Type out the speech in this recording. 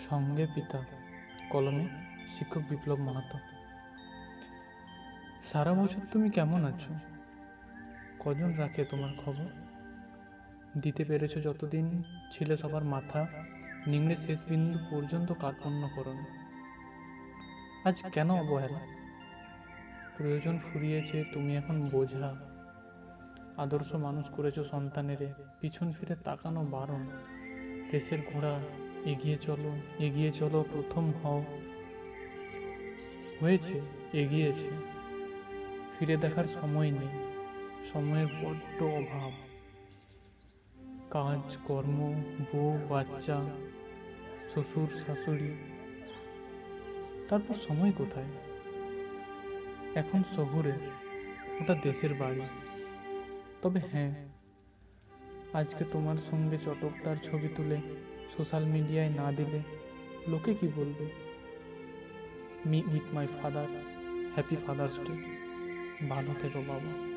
সঙ্গে পিতা, কলমে শিক্ষক বিপ্লব মাহাতো। সারা বছর তুমি কেমন আছো? কজন রাখে তোমার খবর? দিতে পেরেছো যতদিন ছিলে সবার মাথা নিংড়ে শেষ বিন্দু পর্যন্ত কার্পণ্য করো। আজ কেন অবহেলা? প্রয়োজন ফুরিয়েছে, তুমি এখন বোঝা। আদর্শ মানুষ করেছো সন্তানেরে, পিছন ফিরে তাকানো বারণ। দেশের ঘোড়া, এগিয়ে চলো, এগিয়ে চলো, প্রথম হও। হয়েছে, এগিয়েছে, ফিরে দেখার সময় নেই, সময়ের বড্ড অভাব। কাজ, কর্ম, বউ, বাচ্চা, শ্বশুর, শাশুড়ি, তারপর সময় কোথায়? এখন শহুরে, ওটা দেশের বাড়ি। তবে হ্যাঁ, আজকে তোমার সঙ্গে চটকদার ছবি তুলে সোশ্যাল মিডিয়ায় না দিলে লোকে কি বলবে? Me with my father, happy father's day. ভালো থেকো বাবা।